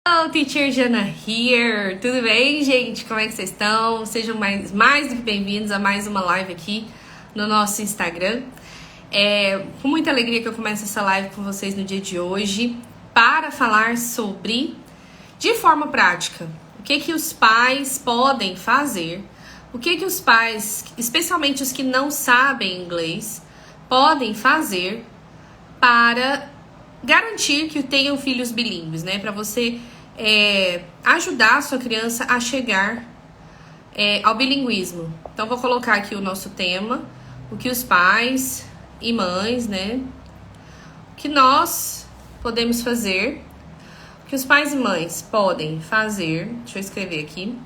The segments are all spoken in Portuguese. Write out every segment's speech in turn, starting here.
Hello, Teacher Jana here! Tudo bem, gente? Como é que vocês estão? Sejam mais do que bem-vindos a mais uma live aqui no nosso Instagram. Com muita alegria que eu começo essa live com vocês no dia de hoje para falar sobre, de forma prática, o que os pais podem fazer, o que os pais, especialmente os que não sabem inglês, podem fazer para garantir que tenham filhos bilíngues, né? Para você ajudar a sua criança a chegar ao bilinguismo. Então, vou colocar aqui o nosso tema, o que os pais e mães, né? O que nós podemos fazer, o que os pais e mães podem fazer, deixa eu escrever aqui,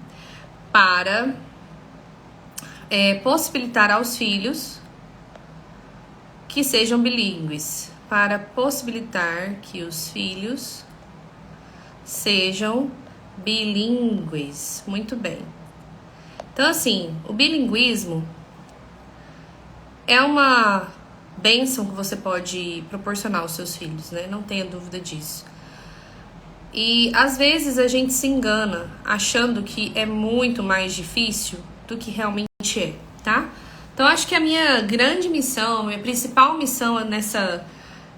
para possibilitar aos filhos que sejam bilíngues. Para possibilitar que os filhos sejam bilíngues. Muito bem. Então, assim, o bilinguismo é uma bênção que você pode proporcionar aos seus filhos, né? Não tenha dúvida disso. E, às vezes, a gente se engana achando que é muito mais difícil do que realmente é, tá? Então, acho que a minha grande missão, minha principal missão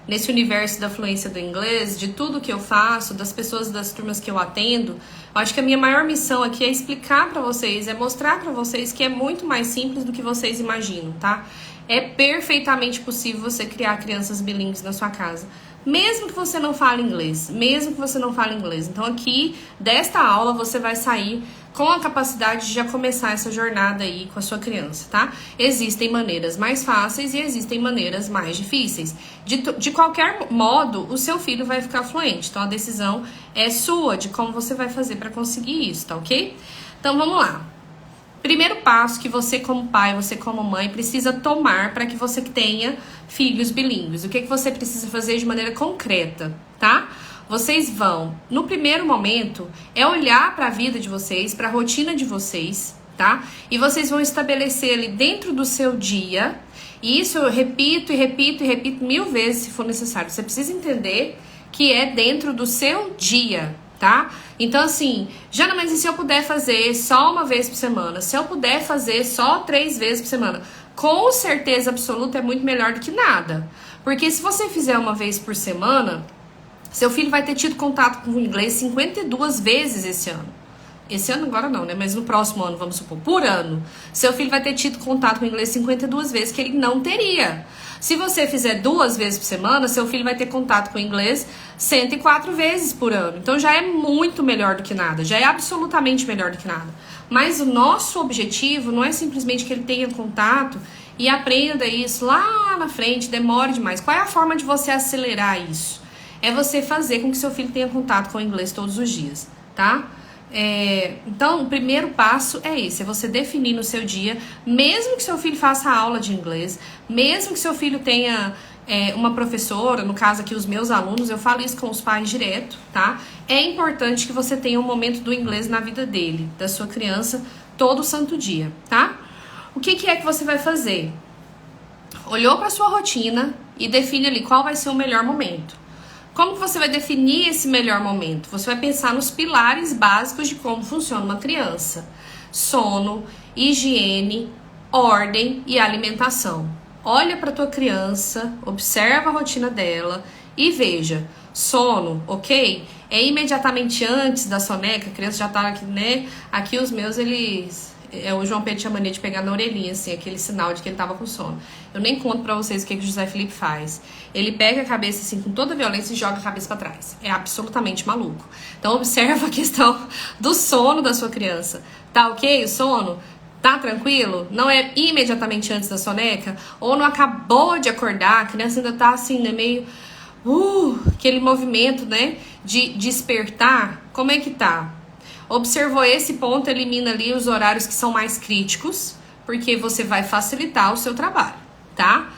nesse universo da fluência do inglês, de tudo que eu faço, das pessoas das turmas que eu atendo, eu acho que a minha maior missão aqui é explicar pra vocês, é mostrar pra vocês que é muito mais simples do que vocês imaginam, tá? É perfeitamente possível você criar crianças bilíngues na sua casa, mesmo que você não fale inglês, Então aqui, desta aula, você vai sair com a capacidade de já começar essa jornada aí com a sua criança, tá? Existem maneiras mais fáceis e existem maneiras mais difíceis. De qualquer modo, o seu filho vai ficar fluente. Então, a decisão é sua de como você vai fazer para conseguir isso, tá ok? Então, vamos lá. Primeiro passo que você como pai, você como mãe, precisa tomar para que você tenha filhos bilíngues. O que você precisa fazer de maneira concreta, tá? Vocês vão, no primeiro momento, olhar para a vida de vocês, para a rotina de vocês, tá? E vocês vão estabelecer ali dentro do seu dia, e isso eu repito 1000 vezes se for necessário. Você precisa entender que é dentro do seu dia, tá? Então, assim, Jana, mas e se eu puder fazer só uma vez por semana? Se eu puder fazer só 3 vezes por semana? Com certeza absoluta é muito melhor do que nada. Porque se você fizer uma vez por semana, seu filho vai ter tido contato com o inglês 52 vezes esse ano. Esse ano agora não, né? Mas no próximo ano, vamos supor, por ano. Seu filho vai ter tido contato com o inglês 52 vezes que ele não teria. Se você fizer 2 vezes por semana, seu filho vai ter contato com o inglês 104 vezes por ano. Então já é muito melhor do que nada. Já é absolutamente melhor do que nada. Mas o nosso objetivo não é simplesmente que ele tenha contato e aprenda isso lá na frente, demore demais. Qual é a forma de você acelerar isso? É você fazer com que seu filho tenha contato com o inglês todos os dias, tá? Então, o primeiro passo é esse, é você definir no seu dia, mesmo que seu filho faça aula de inglês, mesmo que seu filho tenha uma professora, no caso aqui os meus alunos, eu falo isso com os pais direto, tá? É importante que você tenha um momento do inglês na vida dele, da sua criança, todo santo dia, tá? O que é que você vai fazer? Olhou para sua rotina e define ali qual vai ser o melhor momento. Como que você vai definir esse melhor momento? Você vai pensar nos pilares básicos de como funciona uma criança. Sono, higiene, ordem e alimentação. Olha para tua criança, observa a rotina dela e veja. Sono, ok? É imediatamente antes da soneca, a criança já tá aqui, né? Aqui os meus, o João Pedro tinha mania de pegar na orelhinha, assim, aquele sinal de que ele tava com sono. Eu nem conto pra vocês o que o José Felipe faz. Ele pega a cabeça, assim, com toda a violência e joga a cabeça pra trás. É absolutamente maluco. Então, observa a questão do sono da sua criança. Tá ok o sono? Tá tranquilo? Não é imediatamente antes da soneca? Ou não acabou de acordar, a criança ainda tá, assim, né, meio... aquele movimento, né, de despertar. Como é que tá? Observou esse ponto, elimina ali os horários que são mais críticos, porque você vai facilitar o seu trabalho, tá?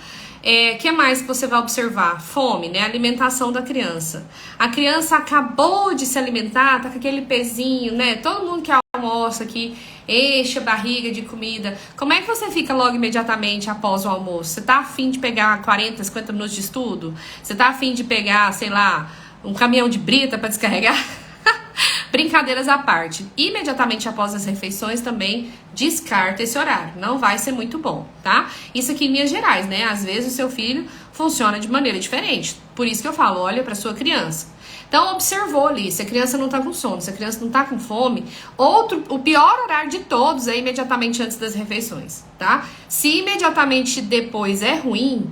Que mais que você vai observar? Fome, né? Alimentação da criança. A criança acabou de se alimentar, tá com aquele pezinho, né? Todo mundo que almoça aqui, enche a barriga de comida. Como é que você fica logo imediatamente após o almoço? Você tá afim de pegar 40, 50 minutos de estudo? Você tá afim de pegar, sei lá, um caminhão de brita para descarregar? Brincadeiras à parte, imediatamente após as refeições também descarta esse horário, não vai ser muito bom, tá? Isso aqui em Minas Gerais, né? Às vezes o seu filho funciona de maneira diferente, por isso que eu falo, olha para sua criança. Então, observou ali, se a criança não tá com sono, se a criança não tá com fome, o pior horário de todos é imediatamente antes das refeições, tá? Se imediatamente depois é ruim,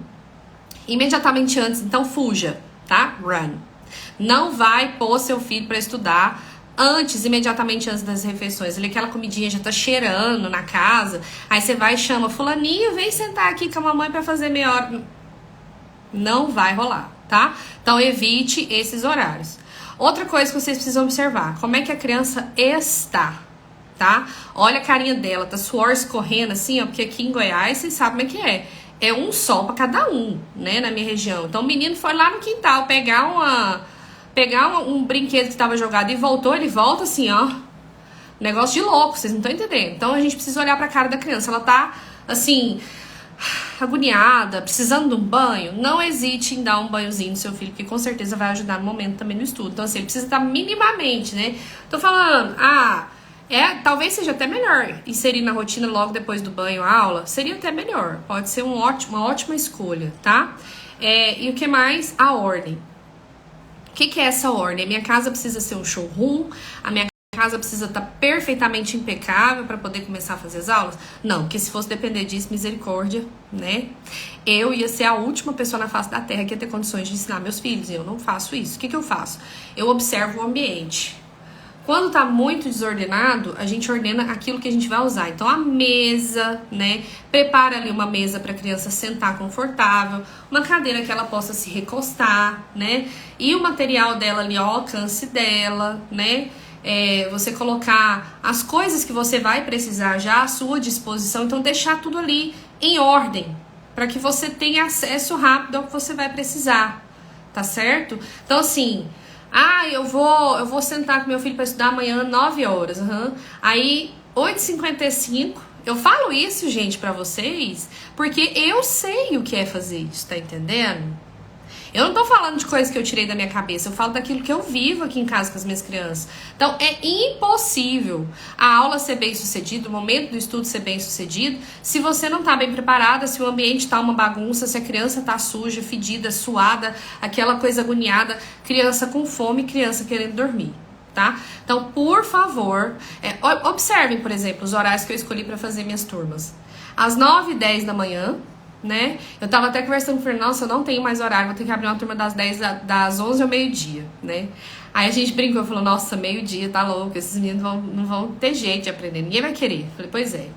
imediatamente antes, então fuja, tá? Run. Não vai pôr seu filho para estudar antes, imediatamente antes das refeições. Ali aquela comidinha já tá cheirando na casa, aí você vai e chama fulaninho, vem sentar aqui com a mamãe para fazer meia hora. Não vai rolar, tá? Então evite esses horários. Outra coisa que vocês precisam observar, como é que a criança está, tá? Olha a carinha dela, tá suor escorrendo assim, ó, porque aqui em Goiás vocês sabem como é que é. É um sol pra cada um, né, na minha região. Então o menino foi lá no quintal pegar um brinquedo que tava jogado e voltou, ele volta assim, ó. Negócio de louco, vocês não estão entendendo. Então a gente precisa olhar pra cara da criança, ela tá assim, agoniada, precisando de um banho, não hesite em dar um banhozinho no seu filho, que com certeza vai ajudar no momento também no estudo. Então assim, ele precisa estar minimamente, né? Tô falando, talvez seja até melhor inserir na rotina logo depois do banho a aula, seria até melhor, pode ser uma ótima escolha, tá? E o que mais? A ordem. O que é essa ordem? A minha casa precisa ser um showroom, a minha casa precisa estar perfeitamente impecável para poder começar a fazer as aulas? Não, porque se fosse depender disso, misericórdia, né? Eu ia ser a última pessoa na face da terra que ia ter condições de ensinar meus filhos, e eu não faço isso. O que eu faço? Eu observo o ambiente. Quando tá muito desordenado, a gente ordena aquilo que a gente vai usar. Então, a mesa, né? Prepara ali uma mesa para a criança sentar confortável, uma cadeira que ela possa se recostar, né? E o material dela ali ao alcance dela, né? Você colocar as coisas que você vai precisar já à sua disposição. Então, deixar tudo ali em ordem, para que você tenha acesso rápido ao que você vai precisar, tá certo? Então, assim... eu vou sentar com meu filho para estudar amanhã 9 horas. Aí, 8h55, eu falo isso, gente, pra vocês, porque eu sei o que é fazer isso, tá entendendo? Eu não tô falando de coisas que eu tirei da minha cabeça, eu falo daquilo que eu vivo aqui em casa com as minhas crianças. Então, é impossível a aula ser bem sucedida, o momento do estudo ser bem sucedido, se você não tá bem preparada, se o ambiente tá uma bagunça, se a criança tá suja, fedida, suada, aquela coisa agoniada, criança com fome, criança querendo dormir, tá? Então, por favor, observem, por exemplo, os horários que eu escolhi para fazer minhas turmas. Às 9h10 da manhã, né? Eu tava até conversando com o Fernando, nossa, eu não tenho mais horário, vou ter que abrir uma turma das 11 ao meio-dia, né? Aí a gente brincou, falou, nossa, meio-dia, tá louco, esses meninos não vão ter jeito de aprender, ninguém vai querer. Eu falei, pois é.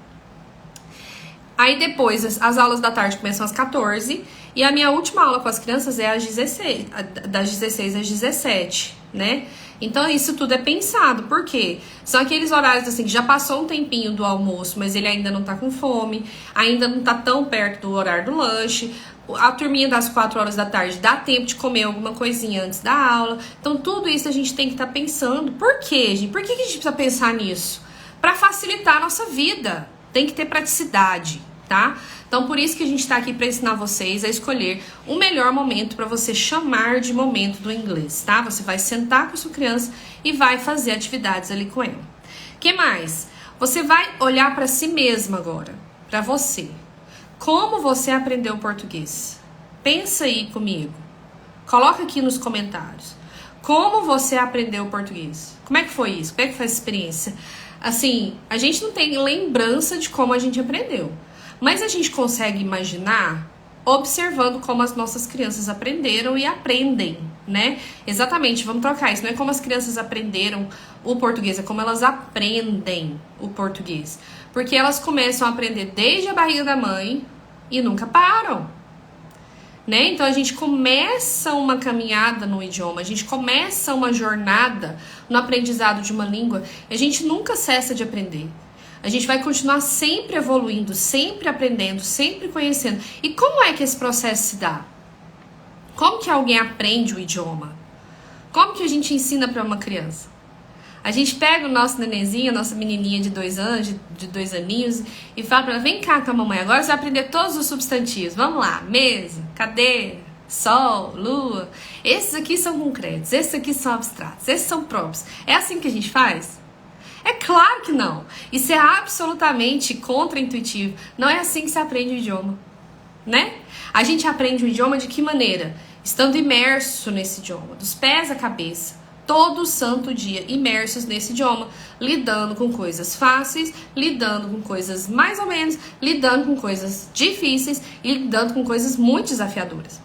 Aí depois, as aulas da tarde começam às 14, e a minha última aula com as crianças é às 16, das 16 às 17, né? Então isso tudo é pensado, por quê? São aqueles horários assim que já passou um tempinho do almoço, mas ele ainda não tá com fome, ainda não tá tão perto do horário do lanche, a turminha das 4 horas da tarde dá tempo de comer alguma coisinha antes da aula. Então tudo isso a gente tem que estar pensando. Por quê, gente? Por que a gente precisa pensar nisso? Para facilitar a nossa vida, tem que ter praticidade, tá? Então, por isso que a gente tá aqui para ensinar vocês a escolher o melhor momento para você chamar de momento do inglês, tá? Você vai sentar com a sua criança e vai fazer atividades ali com ela. Que mais? Você vai olhar para si mesma agora, para você. Como você aprendeu português? Pensa aí comigo. Coloca aqui nos comentários. Como você aprendeu português? Como é que foi isso? Como é que foi essa experiência? Assim, a gente não tem lembrança de como a gente aprendeu. Mas a gente consegue imaginar observando como as nossas crianças aprenderam e aprendem, né? Exatamente, vamos trocar isso. Não é como as crianças aprenderam o português, é como elas aprendem o português. Porque elas começam a aprender desde a barriga da mãe e nunca param, né? Então a gente começa uma caminhada no idioma, a gente começa uma jornada no aprendizado de uma língua, e a gente nunca cessa de aprender. A gente vai continuar sempre evoluindo, sempre aprendendo, sempre conhecendo. E como é que esse processo se dá? Como que alguém aprende o idioma? Como que a gente ensina para uma criança? A gente pega o nosso nenenzinho, a nossa menininha de 2 anos, de 2 aninhos, e fala para ela, vem cá com a mamãe, agora você vai aprender todos os substantivos. Vamos lá, mesa, cadeira, sol, lua. Esses aqui são concretos, esses aqui são abstratos, esses são próprios. É assim que a gente faz? É claro que não. Isso é absolutamente contraintuitivo. Não é assim que se aprende o idioma, né? A gente aprende o idioma de que maneira? Estando imerso nesse idioma, dos pés à cabeça, todo santo dia imersos nesse idioma, lidando com coisas fáceis, lidando com coisas mais ou menos, lidando com coisas difíceis e lidando com coisas muito desafiadoras.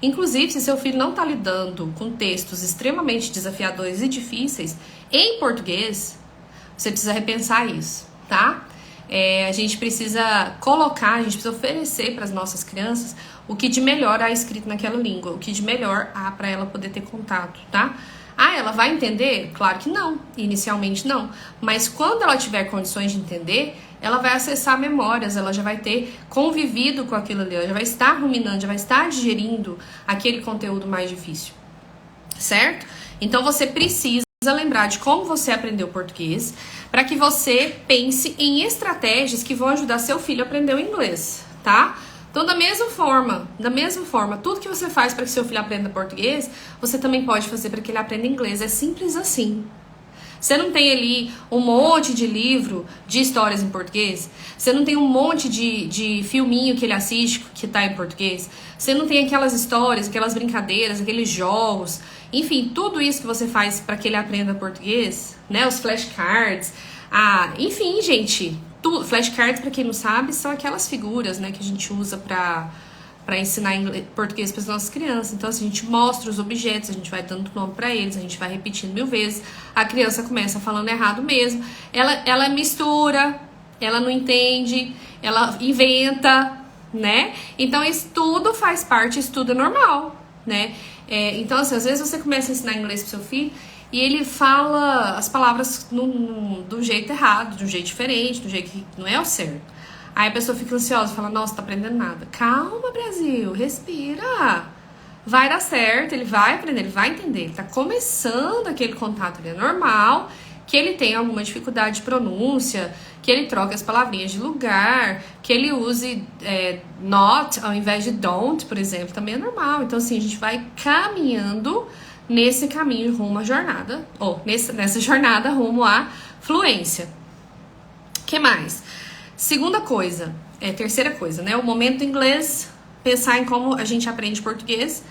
Inclusive, se seu filho não está lidando com textos extremamente desafiadores e difíceis em português, você precisa repensar isso, tá? A gente precisa colocar, a gente precisa oferecer para as nossas crianças o que de melhor há escrito naquela língua, o que de melhor há para ela poder ter contato, tá? Ela vai entender? Claro que não, inicialmente não. Mas quando ela tiver condições de entender, ela vai acessar memórias, ela já vai ter convivido com aquilo ali, ela já vai estar ruminando, já vai estar digerindo aquele conteúdo mais difícil, certo? Então você precisa lembrar de como você aprendeu português para que você pense em estratégias que vão ajudar seu filho a aprender o inglês, tá? Então, da mesma forma, tudo que você faz para que seu filho aprenda português, você também pode fazer para que ele aprenda inglês. É simples assim. Você não tem ali um monte de livro de histórias em português? Você não tem um monte de filminho que ele assiste que tá em português? Você não tem aquelas histórias, aquelas brincadeiras, aqueles jogos? Enfim, tudo isso que você faz para que ele aprenda português, né? Os flashcards, enfim, gente... Flashcards, para quem não sabe, são aquelas figuras, né, que a gente usa para ensinar português para as nossas crianças. Então, assim, a gente mostra os objetos, a gente vai dando nome para eles, a gente vai repetindo 1000 vezes. A criança começa falando errado mesmo. Ela mistura, ela não entende, ela inventa, né? Então, isso tudo faz parte, isso tudo é normal, né? Então, assim, às vezes você começa a ensinar inglês pro seu filho e ele fala as palavras do jeito errado, de um jeito diferente, do jeito que não é o certo. Aí a pessoa fica ansiosa, fala, nossa, tá aprendendo nada. Calma, Brasil, respira. Vai dar certo, ele vai aprender, ele vai entender. Ele tá começando aquele contato ali, é normal que ele tenha alguma dificuldade de pronúncia, que ele troque as palavrinhas de lugar, que ele use not ao invés de don't, por exemplo, também é normal. Então, assim, a gente vai caminhando nesse caminho rumo à jornada, ou nessa jornada rumo à fluência. O que mais? Terceira coisa, né? O momento inglês, pensar em como a gente aprende português.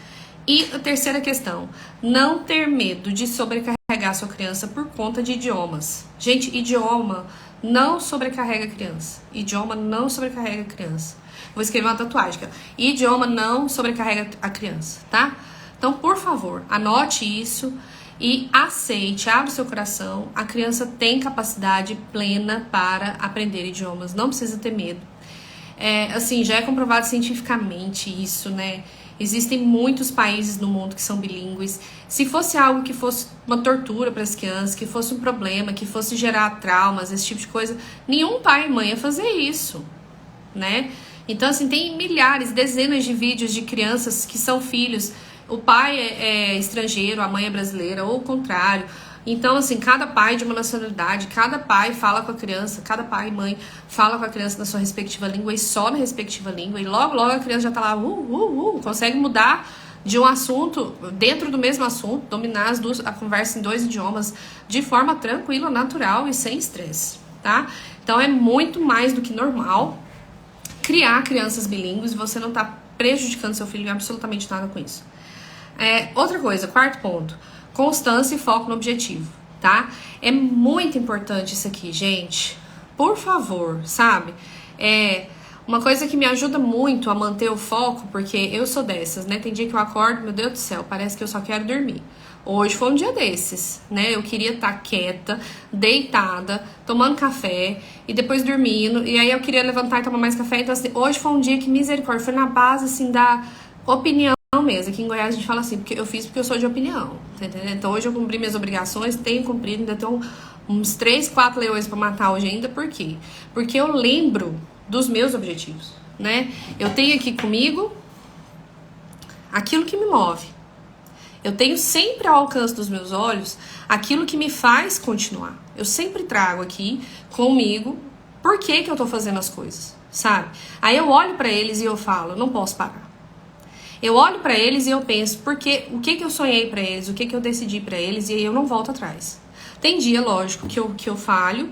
E a terceira questão, não ter medo de sobrecarregar sua criança por conta de idiomas. Gente, idioma não sobrecarrega a criança. Idioma não sobrecarrega a criança. Vou escrever uma tatuagem, cara. Idioma não sobrecarrega a criança, tá? Então, por favor, anote isso e aceite, abre seu coração. A criança tem capacidade plena para aprender idiomas, não precisa ter medo. Assim, já é comprovado cientificamente isso, né? Existem muitos países no mundo que são bilíngues. Se fosse algo que fosse uma tortura para as crianças, que fosse um problema, que fosse gerar traumas, esse tipo de coisa, nenhum pai e mãe ia fazer isso, né? Então, assim, tem milhares, dezenas de vídeos de crianças que são filhos. O pai é estrangeiro, a mãe é brasileira, ou o contrário. Então, assim, cada pai de uma nacionalidade, cada pai fala com a criança, cada pai e mãe fala com a criança na sua respectiva língua e só na respectiva língua. E logo, logo a criança já tá lá, consegue mudar de um assunto, dentro do mesmo assunto, dominar a conversa em 2 idiomas de forma tranquila, natural e sem estresse, tá? Então, é muito mais do que normal criar crianças bilíngues e você não tá prejudicando seu filho em absolutamente nada com isso. Outra coisa, 4º ponto. Constância e foco no objetivo, tá? É muito importante isso aqui, gente. Por favor, sabe? Uma coisa que me ajuda muito a manter o foco, porque eu sou dessas, né? Tem dia que eu acordo, meu Deus do céu, parece que eu só quero dormir. Hoje foi um dia desses, né? Eu queria estar quieta, deitada, tomando café e depois dormindo. E aí eu queria levantar e tomar mais café. Então, assim, hoje foi um dia que, misericórdia, foi na base, assim, da opinião mesmo. Aqui em Goiás a gente fala assim, porque eu sou de opinião, tá entendendo? Então hoje eu cumpri minhas obrigações, tenho cumprido, ainda tenho uns 3, 4 leões pra matar hoje ainda. Por quê? Porque eu lembro dos meus objetivos, né? Eu tenho aqui comigo aquilo que me move. Eu tenho sempre ao alcance dos meus olhos aquilo que me faz continuar. Eu sempre trago aqui comigo por que eu tô fazendo as coisas, sabe? Aí eu olho pra eles e eu falo, não posso parar. Eu olho pra eles e eu penso, porque o que eu sonhei pra eles, o que eu decidi pra eles, e aí eu não volto atrás. Tem dia, lógico, que eu falho,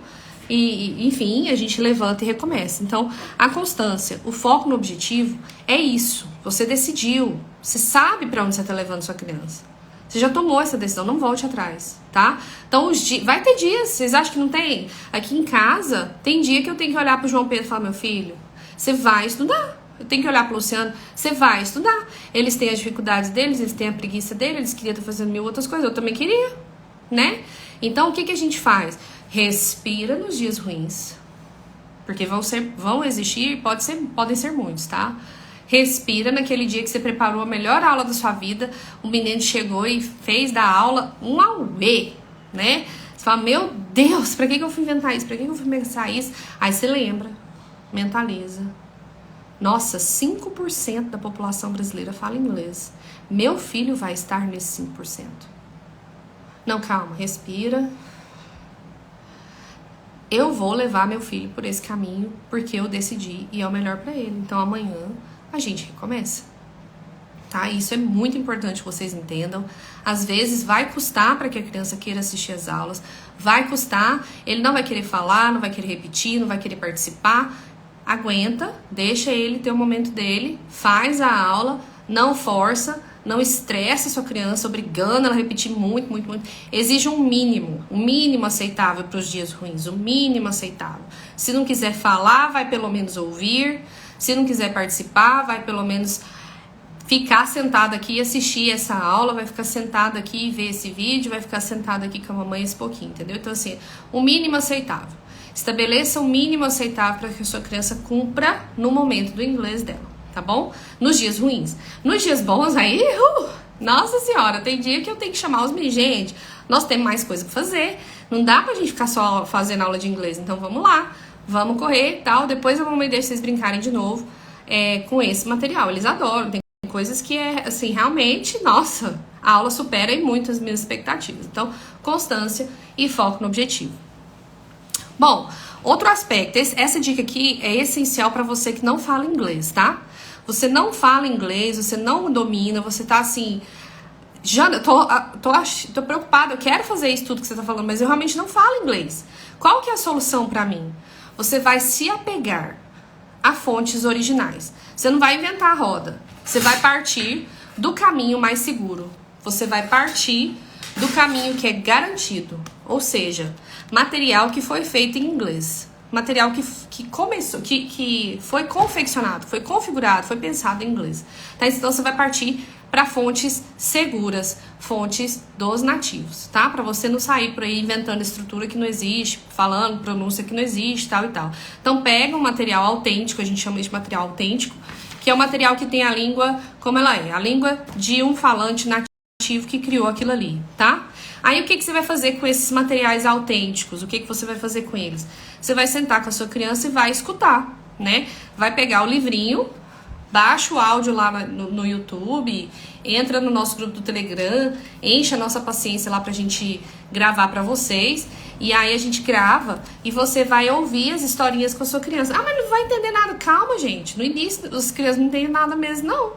e enfim, a gente levanta e recomeça. Então, a constância, o foco no objetivo é isso. Você decidiu, você sabe pra onde você tá levando sua criança. Você já tomou essa decisão, não volte atrás, tá? Então, vai ter dias, vocês acham que não tem? Aqui em casa, tem dia que eu tenho que olhar pro João Pedro e falar, meu filho, você vai estudar. Eu tenho que olhar pro Luciano, você vai estudar. Eles têm as dificuldades deles, eles têm a preguiça deles, eles queriam estar fazendo mil outras coisas, eu também queria, né? Então, o que a gente faz? Respira nos dias ruins, porque vão existir, podem ser muitos, tá? Respira naquele dia que você preparou a melhor aula da sua vida, o menino chegou e fez da aula um auê, né? Você fala, meu Deus, pra que eu fui inventar isso? Pra que eu fui pensar isso? Aí você lembra, mentaliza. Nossa, 5% da população brasileira fala inglês. Meu filho vai estar nesse 5%. Não, calma, respira. Eu vou levar meu filho por esse caminho porque eu decidi e é o melhor pra ele. Então amanhã a gente recomeça, tá? Isso é muito importante que vocês entendam. Às vezes vai custar para que a criança queira assistir as aulas, vai custar, ele não vai querer falar, não vai querer repetir, não vai querer participar. Aguenta, deixa ele ter o momento dele, faz a aula, não força, não estressa a sua criança, obrigando ela a repetir muito, muito, muito. Exige um mínimo aceitável para os dias ruins, o mínimo aceitável. Se não quiser falar, vai pelo menos ouvir. Se não quiser participar, vai pelo menos ficar sentado aqui e assistir essa aula, vai ficar sentado aqui e ver esse vídeo, vai ficar sentado aqui com a mamãe esse pouquinho, entendeu? Então, assim, o mínimo aceitável. Estabeleça o mínimo aceitável para que a sua criança cumpra no momento do inglês dela, tá bom? Nos dias ruins. Nos dias bons, aí, nossa senhora, tem dia que eu tenho que chamar os meninos. Gente, nós temos mais coisa pra fazer. Não dá pra gente ficar só fazendo aula de inglês, então vamos lá. Vamos correr e tal. Depois a mamãe deixa vocês brincarem de novo com esse material. Eles adoram. Tem coisas que assim, realmente, nossa, a aula supera em muito as minhas expectativas. Então, constância e foco no objetivo. Bom, outro aspecto. Essa dica aqui é essencial para você que não fala inglês, tá? Você não fala inglês, você não domina, você tá assim... Já tô preocupada, eu quero fazer isso tudo que você tá falando, mas eu realmente não falo inglês. Qual que é a solução para mim? Você vai se apegar a fontes originais. Você não vai inventar a roda. Você vai partir do caminho mais seguro. Você vai partir do caminho que é garantido. Ou seja, material que foi feito em inglês. Material que começou, que foi confeccionado, foi configurado, foi pensado em inglês. Tá? Então você vai partir para fontes seguras, fontes dos nativos, tá? Para você não sair por aí inventando estrutura que não existe, falando pronúncia que não existe, tal e tal. Então pega um material autêntico, a gente chama isso de material autêntico, que é o material que tem a língua como ela é, a língua de um falante nativo que criou aquilo ali, tá? Aí o que você vai fazer com esses materiais autênticos? O que você vai fazer com eles? Você vai sentar com a sua criança e vai escutar, né? Vai pegar o livrinho, baixa o áudio lá no YouTube, entra no nosso grupo do Telegram, enche a nossa paciência lá pra gente gravar pra vocês. E aí a gente grava e você vai ouvir as historinhas com a sua criança. Ah, mas não vai entender nada. Calma, gente. No início, as crianças não entendem nada mesmo, não.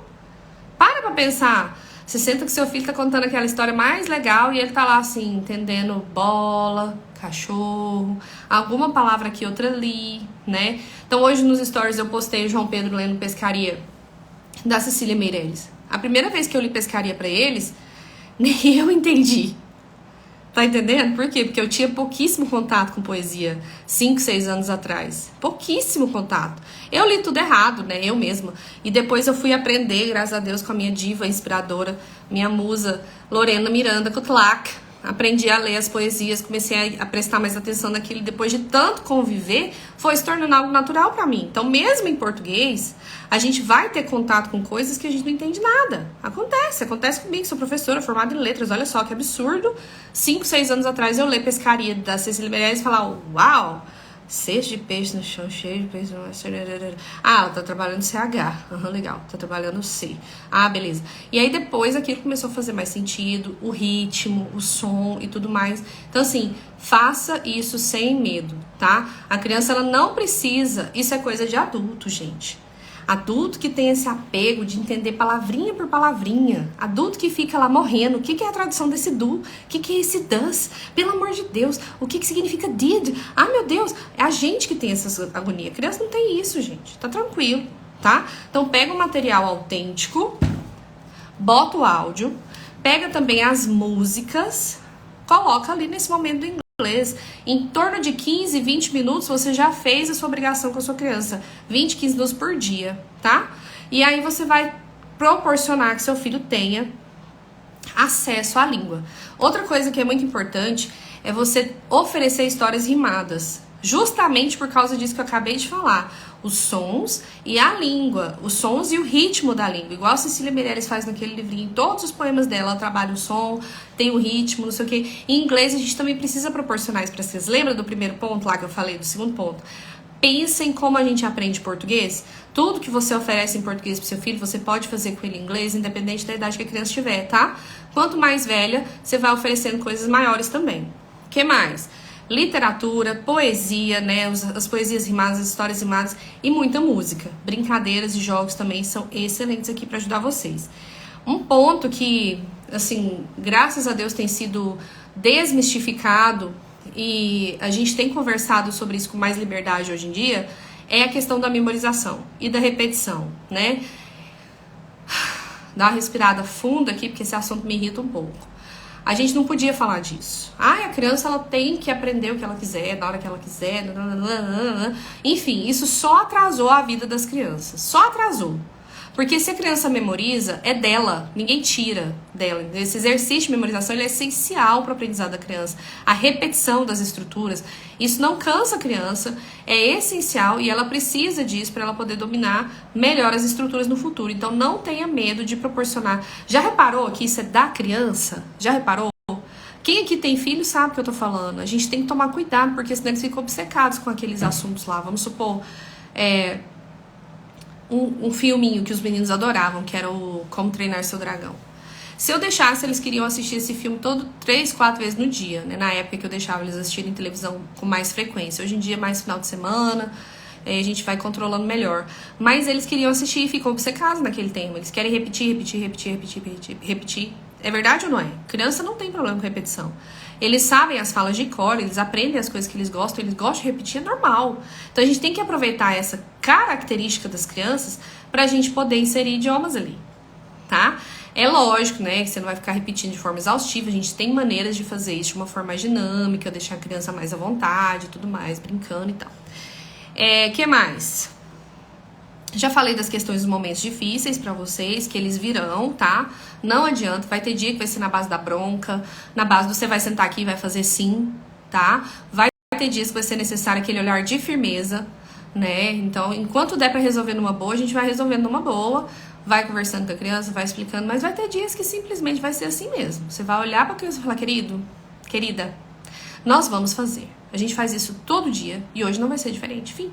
Para pensar. Você senta que seu filho tá contando aquela história mais legal e ele tá lá assim, entendendo bola, cachorro, alguma palavra aqui, outra ali, né? Então hoje nos stories eu postei o João Pedro lendo Pescaria da Cecília Meirelles. A primeira vez que eu li Pescaria pra eles, nem eu entendi. Tá entendendo? Por quê? Porque eu tinha pouquíssimo contato com poesia 5, 6 anos atrás. Pouquíssimo contato. Eu li tudo errado, né? Eu mesma. E depois eu fui aprender, graças a Deus, com a minha diva inspiradora, minha musa, Lorena Miranda Kutlack. Aprendi a ler as poesias, comecei a prestar mais atenção naquilo. Depois de tanto conviver, foi se tornando algo natural pra mim. Então, mesmo em português, a gente vai ter contato com coisas que a gente não entende nada. Acontece comigo, sou professora formada em letras. Olha só que absurdo. 5, 6 anos atrás eu li Pescaria da Cecília Meirelles e falar, uau, cesto de peixe no chão, cheio de peixe no... Ah, ela tá trabalhando CH. Legal, tá trabalhando C. Ah, beleza. E aí depois aquilo começou a fazer mais sentido, o ritmo, o som e tudo mais. Então assim, faça isso sem medo, tá? A criança, ela não precisa, isso é coisa de adulto, gente. Adulto que tem esse apego de entender palavrinha por palavrinha. Adulto que fica lá morrendo. O que é a tradução desse do? O que é esse does? Pelo amor de Deus. O que significa did? Ah, meu Deus. É a gente que tem essa agonia. A criança não tem isso, gente. Tá tranquilo, tá? Então pega um material autêntico, bota o áudio, pega também as músicas, coloca ali nesse momento do inglês. Em torno de 15, 20 minutos você já fez a sua obrigação com a sua criança. 20, 15 minutos por dia, tá? E aí você vai proporcionar que seu filho tenha acesso à língua. Outra coisa que é muito importante é você oferecer histórias rimadas. Justamente por causa disso que eu acabei de falar. Os sons e a língua. Os sons e o ritmo da língua. Igual a Cecília Meirelles faz naquele livrinho. Em todos os poemas dela, ela trabalha o som, tem o ritmo, não sei o quê. Em inglês, a gente também precisa proporcionar isso para vocês. Lembra do primeiro ponto lá que eu falei, do segundo ponto? Pensa em como a gente aprende português. Tudo que você oferece em português pro seu filho, você pode fazer com ele em inglês, independente da idade que a criança tiver, tá? Quanto mais velha, você vai oferecendo coisas maiores também. O que mais? Literatura, poesia, né? As poesias rimadas, as histórias rimadas e muita música. Brincadeiras e jogos também são excelentes aqui para ajudar vocês. Um ponto que, assim, graças a Deus tem sido desmistificado e a gente tem conversado sobre isso com mais liberdade hoje em dia, é a questão da memorização e da repetição, né? Dá uma respirada funda aqui, porque esse assunto me irrita um pouco. A gente não podia falar disso. A criança ela tem que aprender o que ela quiser, na hora que ela quiser. Enfim, isso só atrasou a vida das crianças. Só atrasou. Porque se a criança memoriza, é dela. Ninguém tira dela. Esse exercício de memorização ele é essencial para o aprendizado da criança. A repetição das estruturas. Isso não cansa a criança. É essencial e ela precisa disso para ela poder dominar melhor as estruturas no futuro. Então não tenha medo de proporcionar. Já reparou que isso é da criança? Já reparou? Quem aqui tem filho sabe o que eu tô falando. A gente tem que tomar cuidado, porque senão eles ficam obcecados com aqueles assuntos lá. Vamos supor... Um filminho que os meninos adoravam, que era o Como Treinar Seu Dragão. Se eu deixasse, eles queriam assistir esse filme todo 3, 4 vezes no dia, né? Na época que eu deixava eles assistirem televisão com mais frequência. Hoje em dia, mais final de semana, a gente vai controlando melhor. Mas eles queriam assistir e ficam obcecados naquele tema. Eles querem repetir. É verdade ou não é? Criança não tem problema com repetição. Eles sabem as falas de cor, eles aprendem as coisas que eles gostam de repetir, é normal. Então a gente tem que aproveitar essa característica das crianças pra gente poder inserir idiomas ali, tá? É lógico, né, que você não vai ficar repetindo de forma exaustiva, a gente tem maneiras de fazer isso de uma forma mais dinâmica, deixar a criança mais à vontade e tudo mais, brincando e tal. Que mais? Já falei das questões dos momentos difíceis pra vocês, que eles virão, tá? Não adianta, vai ter dia que vai ser na base da bronca, na base do você vai sentar aqui e vai fazer sim, tá? Vai ter dias que vai ser necessário aquele olhar de firmeza, né? Então, enquanto der pra resolver numa boa, a gente vai resolvendo numa boa, vai conversando com a criança, vai explicando, mas vai ter dias que simplesmente vai ser assim mesmo. Você vai olhar pra criança e falar, querida, nós vamos fazer. A gente faz isso todo dia e hoje não vai ser diferente, fim,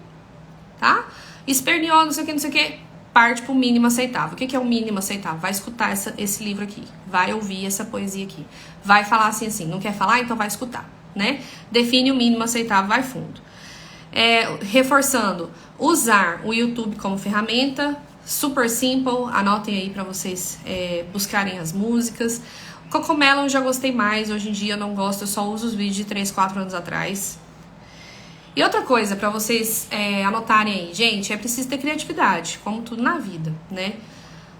tá? Esperneou, não sei o que, parte pro mínimo aceitável. O que é o mínimo aceitável? Vai escutar esse livro aqui, vai ouvir essa poesia aqui, vai falar assim, não quer falar? Então vai escutar, né? Define o mínimo aceitável, vai fundo. Reforçando, usar o YouTube como ferramenta, super simple, anotem aí pra vocês buscarem as músicas. Cocomelon eu já gostei mais, hoje em dia eu não gosto, eu só uso os vídeos de 3, 4 anos atrás. E outra coisa pra vocês anotarem aí, gente, é preciso ter criatividade, como tudo na vida, né?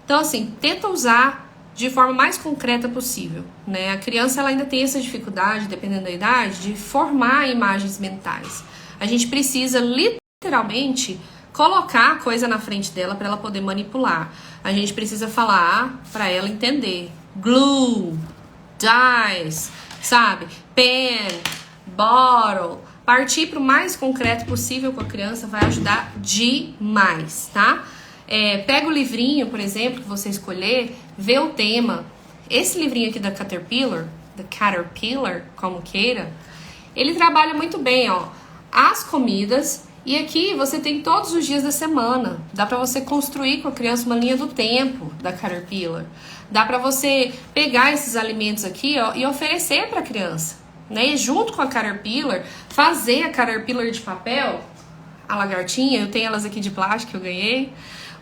Então, assim, tenta usar de forma mais concreta possível, né? A criança, ela ainda tem essa dificuldade, dependendo da idade, de formar imagens mentais. A gente precisa, literalmente, colocar a coisa na frente dela pra ela poder manipular. A gente precisa falar pra ela entender. Glue, dice, sabe? Pen, bottle... Partir para o mais concreto possível com a criança vai ajudar demais, tá? Pega o livrinho, por exemplo, que você escolher, vê o tema. Esse livrinho aqui da Caterpillar, como queira, ele trabalha muito bem, ó, as comidas. E aqui você tem todos os dias da semana. Dá para você construir com a criança uma linha do tempo da Caterpillar. Dá para você pegar esses alimentos aqui, ó, e oferecer para a criança. Né? E junto com a Caterpillar, fazer a Caterpillar de papel, a lagartinha, eu tenho elas aqui de plástico que eu ganhei,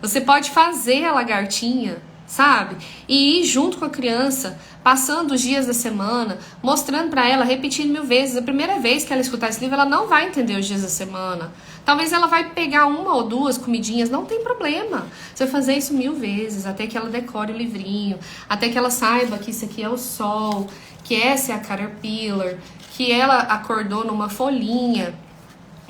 Você pode fazer a lagartinha, sabe? E ir junto com a criança, passando os dias da semana, mostrando pra ela, repetindo 1000 vezes. A primeira vez que ela escutar esse livro, ela não vai entender os dias da semana. Talvez ela vai pegar 1 ou 2 comidinhas, não tem problema. Você vai fazer isso 1000 vezes, até que ela decore o livrinho, até que ela saiba que isso aqui é o sol, que essa é a caterpillar, que ela acordou numa folhinha.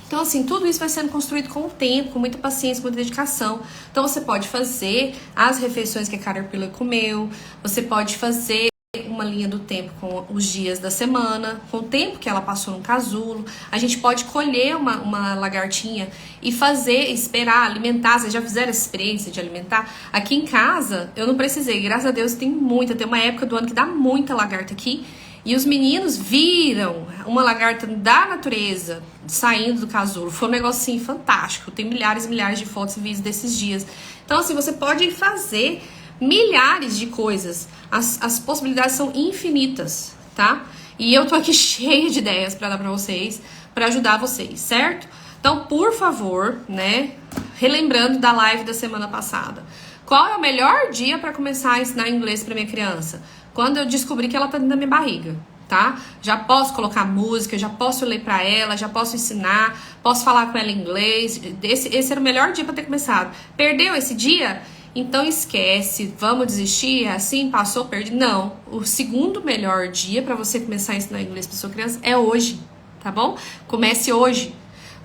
Então, assim, tudo isso vai sendo construído com o tempo, com muita paciência, com muita dedicação. Então, você pode fazer as refeições que a Caterpillar comeu, você pode fazer uma linha do tempo com os dias da semana, com o tempo que ela passou no casulo. A gente pode colher uma lagartinha e fazer, esperar, alimentar. Vocês já fizeram essa experiência de alimentar? Aqui em casa, eu não precisei. Graças a Deus, tem uma época do ano que dá muita lagarta aqui. E os meninos viram uma lagarta da natureza saindo do casulo. Foi um negócio assim fantástico. Tem milhares e milhares de fotos e vídeos desses dias. Então, assim, você pode fazer milhares de coisas. As possibilidades são infinitas, tá? E eu tô aqui cheia de ideias pra dar pra vocês, pra ajudar vocês, certo? Então, por favor, né, relembrando da live da semana passada. Qual é o melhor dia pra começar a ensinar inglês pra minha criança? Quando eu descobri que ela tá dentro da minha barriga, tá? Já posso colocar música, já posso ler pra ela, já posso ensinar, posso falar com ela em inglês. Esse era o melhor dia pra ter começado. Perdeu esse dia? Então esquece, vamos desistir, assim, passou, perdi. Não, o segundo melhor dia pra você começar a ensinar inglês pra sua criança é hoje, tá bom? Comece hoje.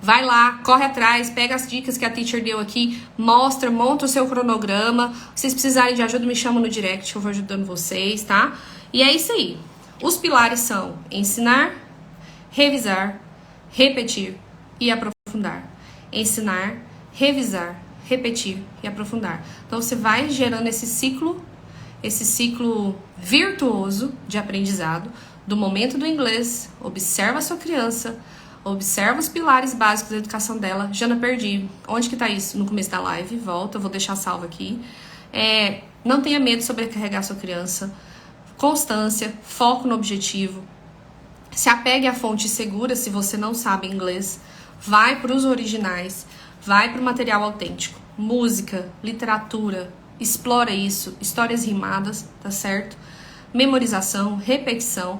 Vai lá, corre atrás, pega as dicas que a teacher deu aqui, mostra, monta o seu cronograma. Se vocês precisarem de ajuda, me chamam no direct que eu vou ajudando vocês, tá? E é isso aí. Os pilares são ensinar, revisar, repetir e aprofundar. Ensinar, revisar, repetir e aprofundar. Então você vai gerando esse ciclo virtuoso de aprendizado do momento do inglês. Observa a sua criança. Observa os pilares básicos da educação dela. Jana, perdi. Onde que tá isso? No começo da live. Volta, eu vou deixar salvo aqui. Não tenha medo de sobrecarregar sua criança. Constância, foco no objetivo. Se apegue à fonte segura se você não sabe inglês. Vai para os originais. Vai para o material autêntico. Música, literatura. Explora isso. Histórias rimadas, tá certo? Memorização, repetição.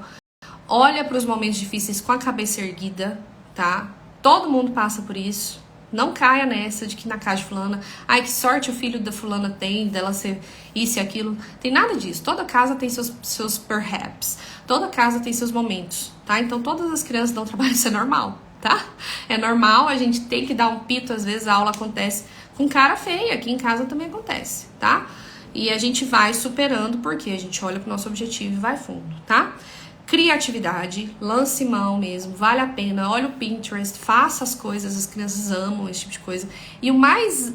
Olha para os momentos difíceis com a cabeça erguida, tá? Todo mundo passa por isso. Não caia nessa de que na casa de fulana, ai, que sorte o filho da fulana tem, dela ser isso e aquilo. Tem nada disso. Toda casa tem seus perhaps. Toda casa tem seus momentos, tá? Então todas as crianças dão trabalho, isso é normal, tá? É normal, a gente tem que dar um pito, às vezes a aula acontece com cara feia, aqui em casa também acontece, tá? E a gente vai superando porque a gente olha pro nosso objetivo e vai fundo, tá? Criatividade, lance mão mesmo, vale a pena, olha o Pinterest, faça as coisas, as crianças amam esse tipo de coisa. E o mais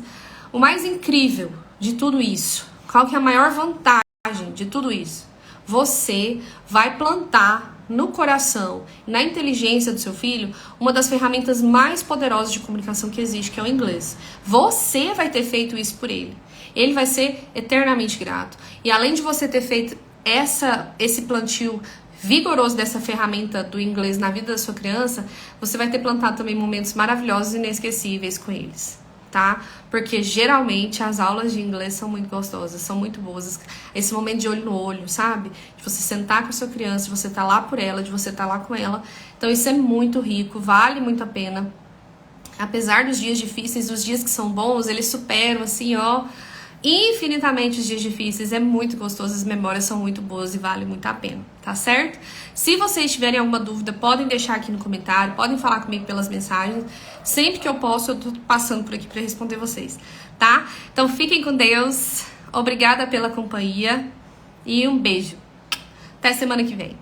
incrível de tudo isso, qual que é a maior vantagem de tudo isso? Você vai plantar no coração, na inteligência do seu filho, uma das ferramentas mais poderosas de comunicação que existe, que é o inglês. Você vai ter feito isso por ele. Ele vai ser eternamente grato. E além de você ter feito esse plantio vigoroso dessa ferramenta do inglês na vida da sua criança, você vai ter plantado também momentos maravilhosos e inesquecíveis com eles, tá? Porque geralmente as aulas de inglês são muito gostosas, são muito boas. Esse momento de olho no olho, sabe? De você sentar com a sua criança, de você estar lá por ela, de você estar lá com ela. Então isso é muito rico, vale muito a pena. Apesar dos dias difíceis, os dias que são bons, eles superam assim, ó, infinitamente os dias difíceis. É muito gostoso, as memórias são muito boas e vale muito a pena, tá certo? Se vocês tiverem alguma dúvida, podem deixar aqui no comentário, podem falar comigo pelas mensagens. Sempre que eu posso, eu tô passando por aqui pra responder vocês, tá? Então fiquem com Deus, obrigada pela companhia e um beijo. Até semana que vem.